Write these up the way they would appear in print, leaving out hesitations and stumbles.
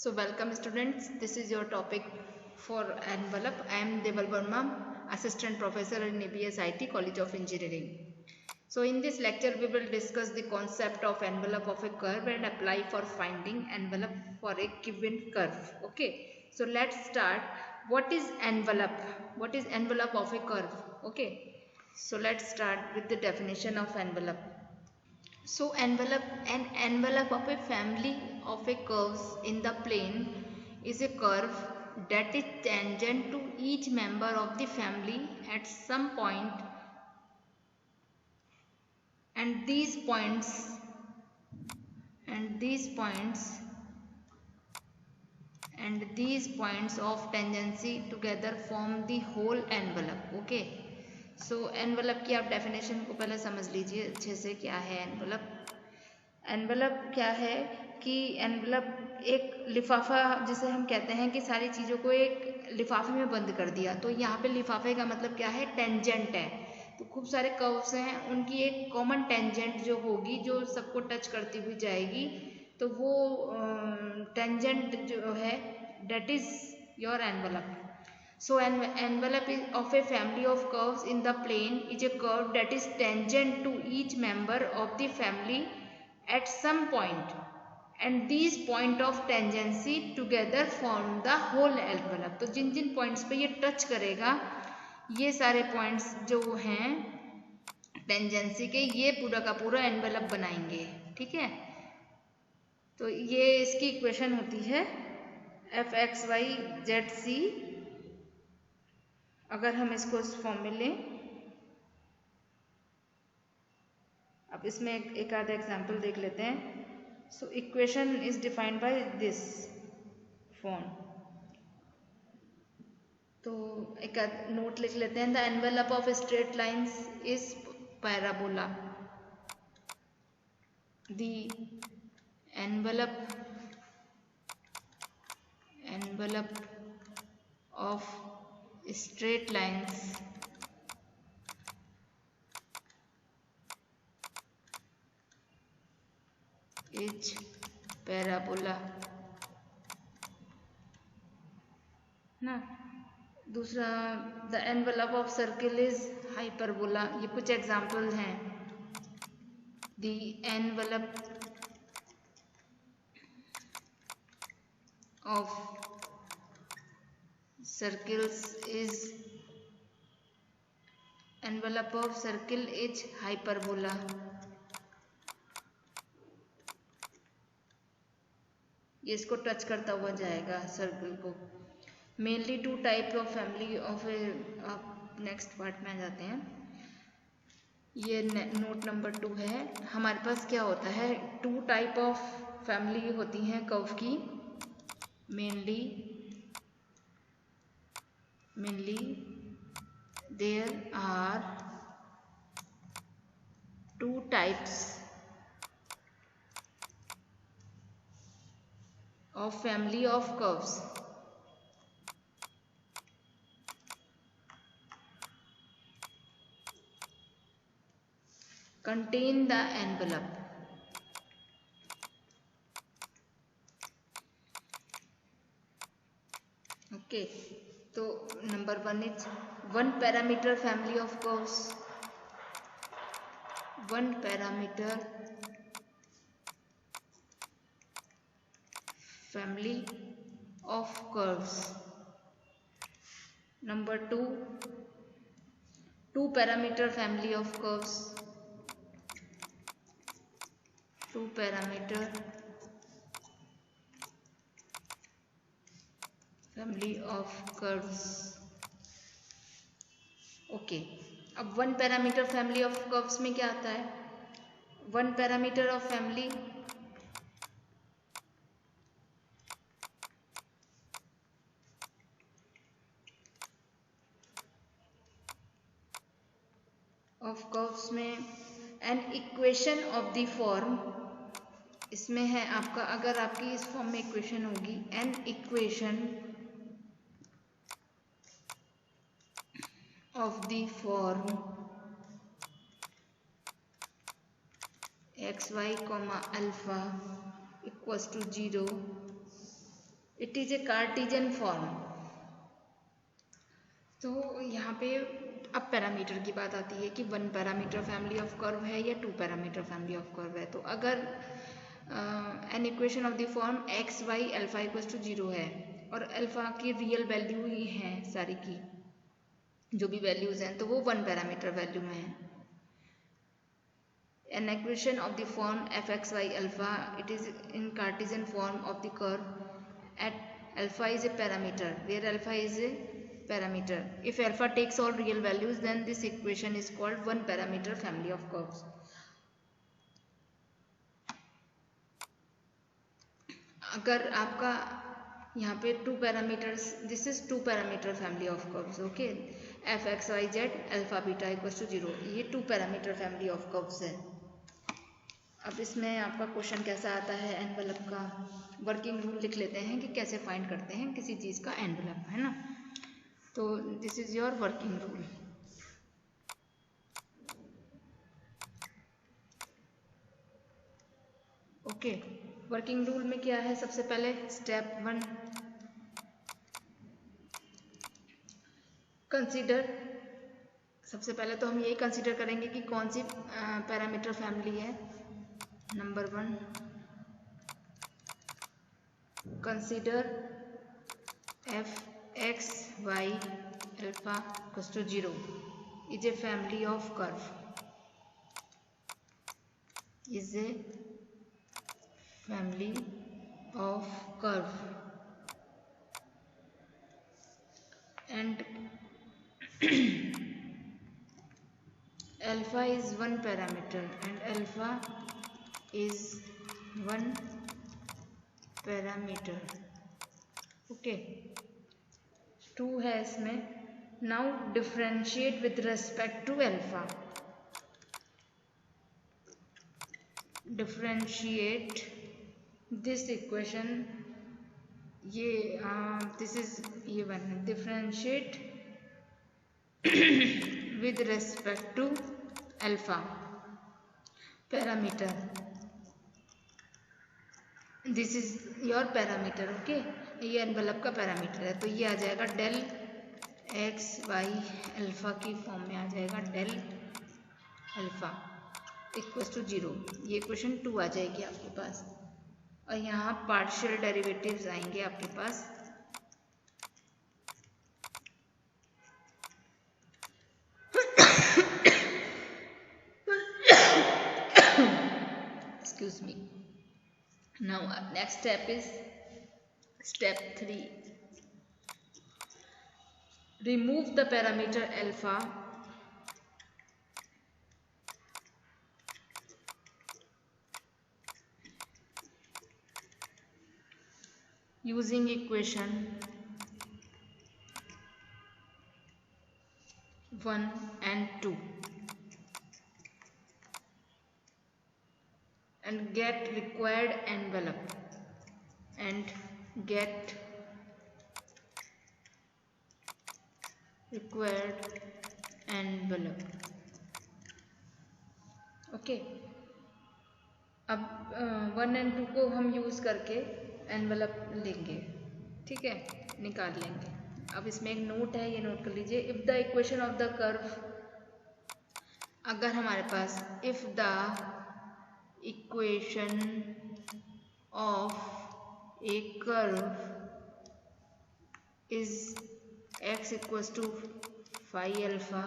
So welcome students, this is your topic for envelope. I am Deval Verma, Assistant Professor in EBS IT College of Engineering. So in this lecture we will discuss the concept of envelope of a curve and apply for finding envelope for a given curve. Okay, so let's start. What is envelope? What is envelope of a curve? Okay, so let's start with the definition of envelope. So an envelope of a family of a curves in the plane is a curve that is tangent to each member of the family at some point, and these points of tangency together form the whole envelope. Okay, so envelope की आप definition को पहले समझ लीजिए अच्छे से, क्या है एनवलप। एनवलप क्या है कि एनवलप एक लिफाफा, जिसे हम कहते हैं कि सारी चीज़ों को एक लिफाफे में बंद कर दिया। तो यहाँ पे लिफाफे का मतलब क्या है, टेंजेंट है। तो खूब सारे कर्व्स हैं, उनकी एक कॉमन टेंजेंट जो होगी, जो सबको टच करती हुई जाएगी, तो वो टेंजेंट जो है that is your envelope. So an envelope of a family of curves in the plane is a curve that is tangent to each member of the family at some point, and these point of tangency together form the whole envelope. तो जिन जिन points पे ये touch करेगा, ये सारे points जो हैं tangency के, ये पूरा का पूरा एनवेलप बनाएंगे। ठीक है, तो ये इसकी इक्वेशन होती है F X Y Z C. अगर हम इसको इस फॉर्म में लें, अब इसमें एक आधा एग्जाम्पल देख लेते हैं। So equation is defined by this form. तो एक नोट लिख लेते हैं। The envelope of straight lines is parabola. The envelope of straight lines is parabola ना। दूसरा, the envelope of circle is hyperbola। ये कुछ एग्जाम्पल हैं। The envelope of circles is envelope of circle is hyperbola। ये इसको touch करता हुआ जाएगा सर्कल को। Mainly two type of family of A, next part में आ जाते हैं। ये नोट नंबर 2 है। हमारे पास क्या होता है, 2 टाइप ऑफ फैमिली होती हैं कर्व की। Mainly there are 2 types of family of curves. Contain the envelope. Okay, तो number 1 is 1 parameter family of curves। 1 parameter family of curves। Number 2, 2 parameter family of curves। 2 parameter family of curves। Okay, अब 1 parameter family of curves में क्या आता है। 1 parameter of family of curves में an equation of the form, इसमें है आपका, अगर आपकी इस फॉर्म में इक्वेशन होगी, an equation of the form xy, alpha equals to 0 it is a Cartesian form. तो यहाँ पे अब पैरामीटर की बात आती है कि 1 पैरामीटर फैमिली ऑफ कर्व है या 2 पैरामीटर फैमिली ऑफ कर्व है। तो अगर an equation of the form X Y alpha equals to 0 है और अल्फा की रियल वैल्यू ही है सारी की जो भी वैल्यूज हैं, तो वो 1 पैरामीटर वैल्यू में है। An equation of the form fxy alpha, it is in Cartesian form of the curve at alpha is a parameter, where alpha is a parameter. If alpha takes all real values, then this equation is called 1 parameter family of curves. अगर आपका यहाँ पे 2 parameters, this is 2 parameter family of curves, okay. F X Y Z alpha beta equals to 0, ये 2 parameter family of curves है। अब इसमें आपका question कैसा आता है, एनवेलप का वर्किंग रूल लिख लेते हैं कि कैसे फाइंड करते हैं किसी चीज़ का एनवेलप, है ना। तो this is your working rule. Okay, working rule में क्या है, सबसे पहले स्टेप 1 कंसीडर। सबसे पहले तो हम यही कंसीडर करेंगे कि कौन सी पैरामीटर फैमिली है। Number 1, consider F X Y alpha equals to 0 is a family of curve, is a family of curve and alpha is 1 parameter and alpha is 1 parameter, okay। 2 है इसमें। now differentiate with respect to alpha, differentiate this equation, ये this is ये 1 है, differentiate with respect to alpha parameter, this is your parameter, okay। ये envelope का parameter है, तो ये आ जाएगा डेल एक्स वाई अल्फा की फॉर्म में आ जाएगा डेल अल्फा इक्वल्स टू 0, ये क्वेश्चन 2 आ जाएगी आपके पास। और यहाँ पार्शियल डेरिवेटिव्स आएंगे आपके पास, excuse me। now next step is step 3, remove the parameter alpha using equation 1 and 2 and get required envelope and get required envelope, okay. अब 1 and 2 को हम यूज करके एनवेलप लेंगे, ठीक है, निकाल लेंगे। अब इसमें एक नोट है, ये नोट कर लीजिए। If the equation of the curve, अगर हमारे पास if the equation of a curve is x equals to phi alpha,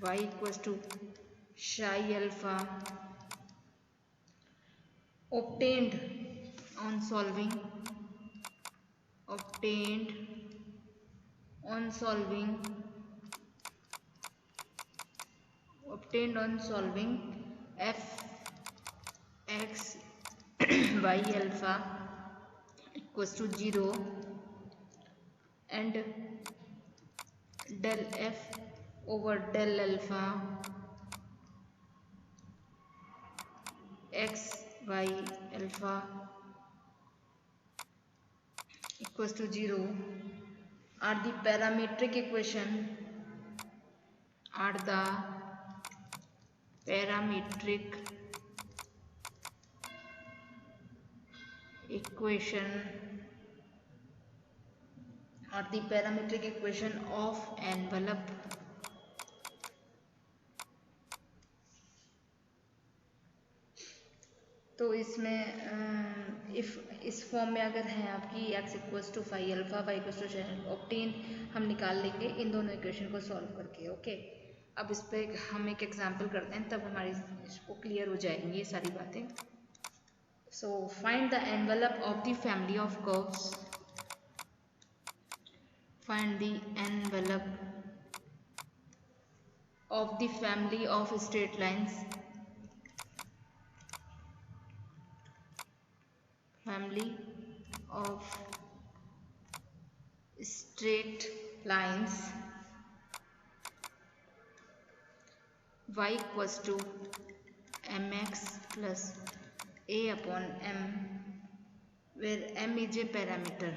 y equals to psi alpha, obtained on solving f x y alpha equals to 0 and del f over del alpha x y alpha equals to 0 are the parametric equation, equation or the parametric equation of envelope तो इसमें if इस फॉर्म में अगर है आपकी x equals to five alpha Y equals to obtain हम निकाल लेंगे इन दोनों इक्वेशन को सॉल्व करके ओके। अब इस पर हम एक एग्जांपल करते हैं तब हमारी इसको क्लियर हो जाएंगी ये सारी बातें। So find the envelope of the family of curves, find the envelope of the family of straight lines, family of straight lines y equals to mx plus a upon m, where m is a parameter,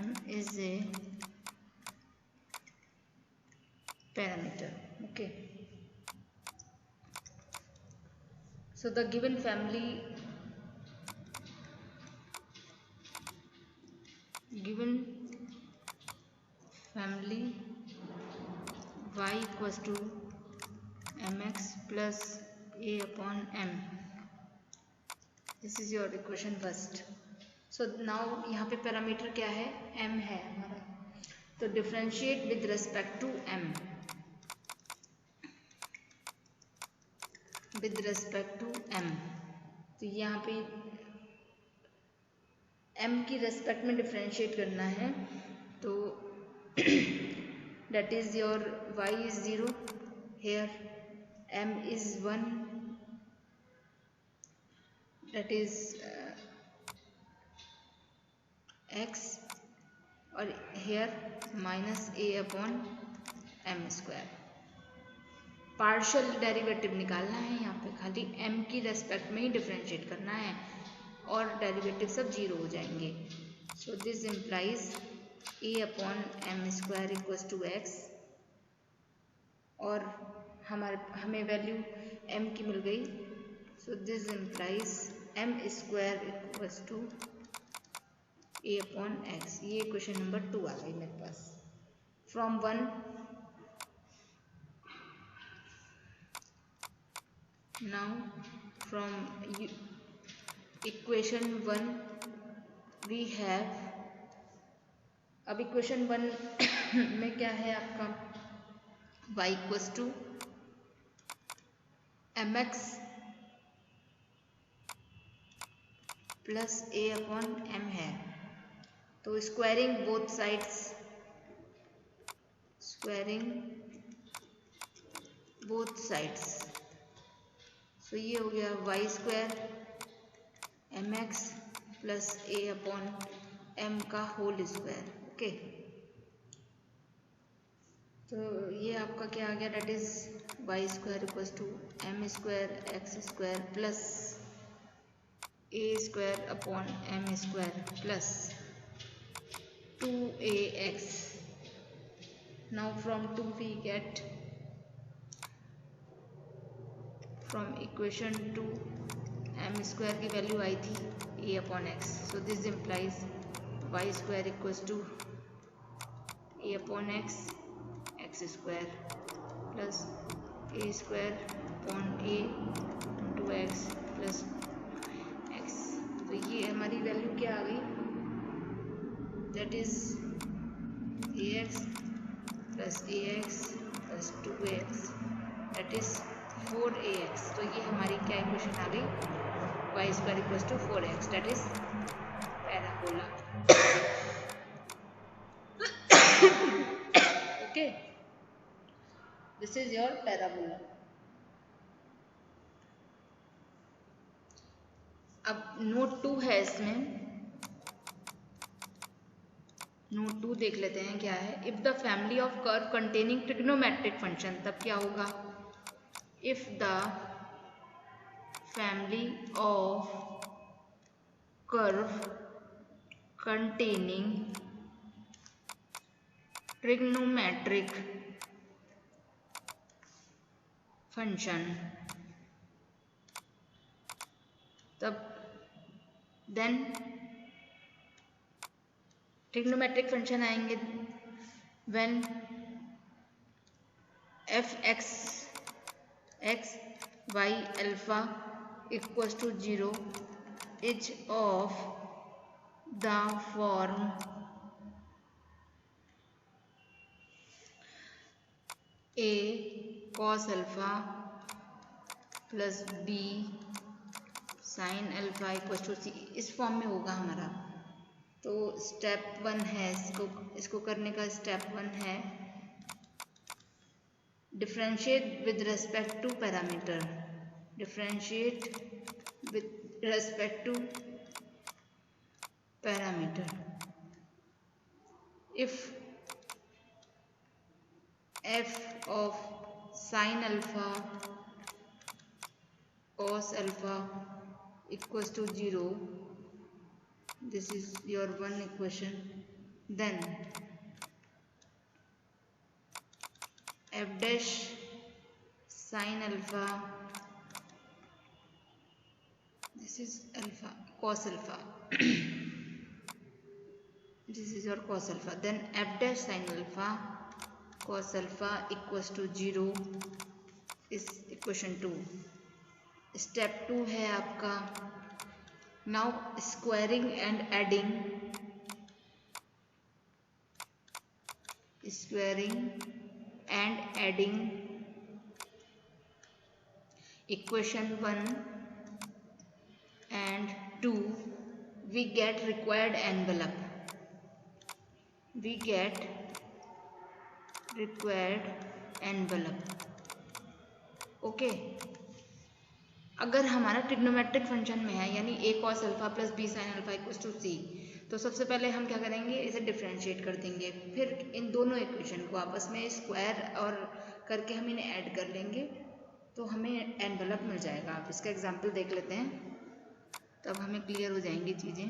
m is a parameter, okay. So the given family y equals to mx plus a upon m, this is your equation first. So now यहाँ पे parameter क्या है, m है हमारा, तो differentiate with respect to m, with respect to m, तो यहाँ पे m की रेस्पेक्ट में डिफरेंशिएट करना है, तो that is your y is 0, here m is 1, that is x, और here minus a upon m square. Partial derivative निकालना है यहाँ पे, खाली m की रेस्पेक्ट में ही डिफरेंशिएट करना है और डेरिवेटिव सब जीरो हो जाएंगे। So this implies a upon m square equals to x, और हमें वैल्यू m की मिल गई, so this implies m square equals to a upon x। ये क्वेश्चन नंबर 2 आ गई मेरे पास। From 1 now from equation 1 we have, अब इक्वेशन 1 में क्या है आपका, y equals to mx plus a upon m है, तो squaring both sides, squaring both sides, सो ये हो गया y square mx plus a upon m का होल स्क्वायर, ओके। तो ये आपका क्या आ गया, that is y square equals to m square x square plus a square upon m square plus 2ax। Now from 2 we get, from equation 2 m square की value आई थी a upon x, so this implies y square equals to a upon x square plus a square upon a into x plus x। तो ये हमारी value क्या आ गई, that is ax plus ax plus 2ax, that is 4ax। तो ये हमारी क्या इक्वेशन आ गई, y square equals to 4x, that is parabola, okay. This is your parabola. अब नोट 2 है, इसमें नोट 2 देख लेते हैं क्या है। If the family of curve containing trigonometric function, तब क्या होगा, if the family of curve containing trigonometric function, तब देन ट्रिग्नोमेट्रिक फंक्शन आएंगे when F X Y alpha equals to 0 is of the form A cos alpha plus B sine alpha equals to C, इस फॉर्म में होगा हमारा। तो step 1 है, इसको करने का स्टेप 1 है differentiate with respect to parameter, differentiate with respect to parameter. If f of sin alpha cos alpha equals to 0, this is your one equation, then f dash sin alpha, this is alpha cos alpha this is your cos alpha, then f dash sin alpha cos alpha equals to 0 is equation 2। Step 2 है आपका now squaring and adding, equation 1 and 2, we get required envelope, okay. अगर हमारा trigonometric function में है यानी a cos alpha plus b sin alpha equals to c, तो सबसे पहले हम क्या करेंगे, इसे डिफरेंशिएट कर देंगे, फिर इन दोनों इक्वेशन को आपस में स्क्वायर और करके हम इन्हें ऐड कर लेंगे तो हमें एनवेलप मिल जाएगा। आप इसका एग्जांपल देख लेते हैं तब हमें क्लियर हो जाएंगी चीज़ें।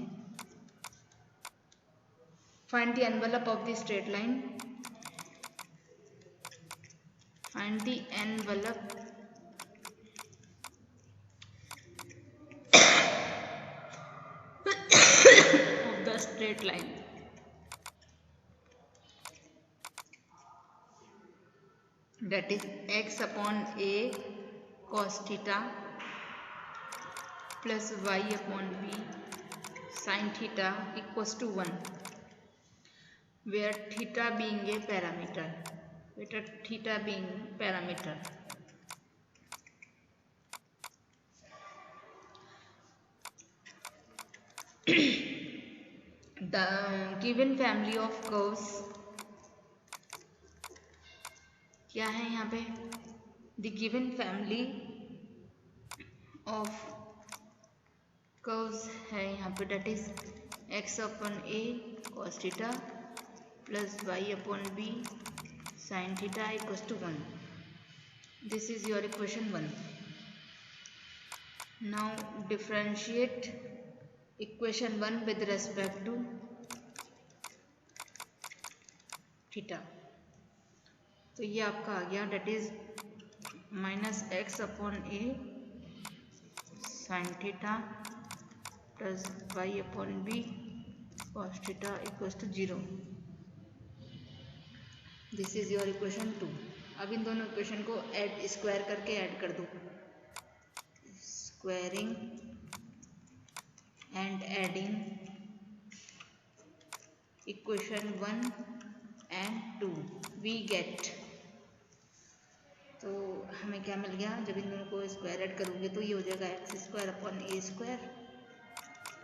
Find the envelope of the straight line, find the envelope of the straight line, that is x upon a cos theta plus y upon b sin theta equals to 1, where theta being a parameter, the given family of curves क्या है यहाँ पे, the given family of curves है यहाँ पे, that is x upon a cos theta plus y upon b sin theta equals to 1. This is your equation 1. Now differentiate equation 1 with respect to theta, तो ये आपका आ गया, that is minus X upon A sine theta plus Y upon B cos theta equals to 0। This is your equation 2। अब इन दोनों equation को add square करके add कर दो, squaring and adding equation 1 and 2 we get, तो हमें क्या मिल गया, जब इन दोनों को स्क्वायर ऐड करोगे तो ये हो जाएगा X square upon A square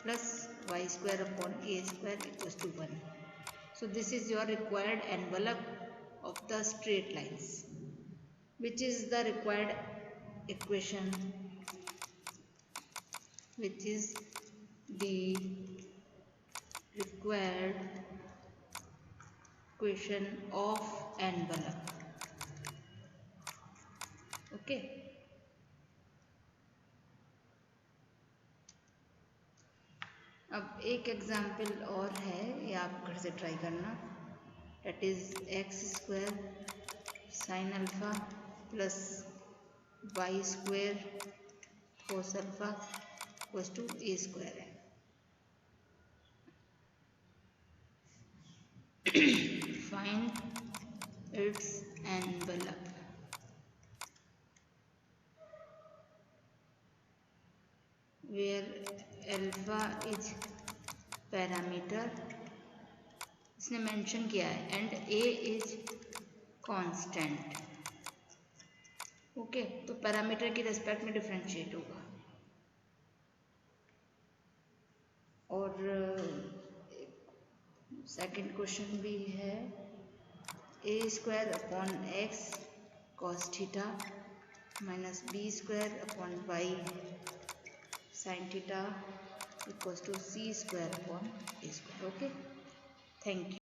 plus Y square upon A square equals to 1। So this is your required envelope of the straight lines, which is the required equation, which is the required equation of envelope, okay। अब एक example और है, ये आप घर से try करना, that is x square sine alpha plus Y square cos alpha equals to A square है। find its envelope. Where alpha is parameter, इसने मेंशन किया है, and a is constant. Okay, तो पैरामीटर की रेस्पेक्ट में differentiate होगा. और second question भी है, a square upon x cos theta minus b square upon y sin theta equals to c square upon a square. Okay, thank you.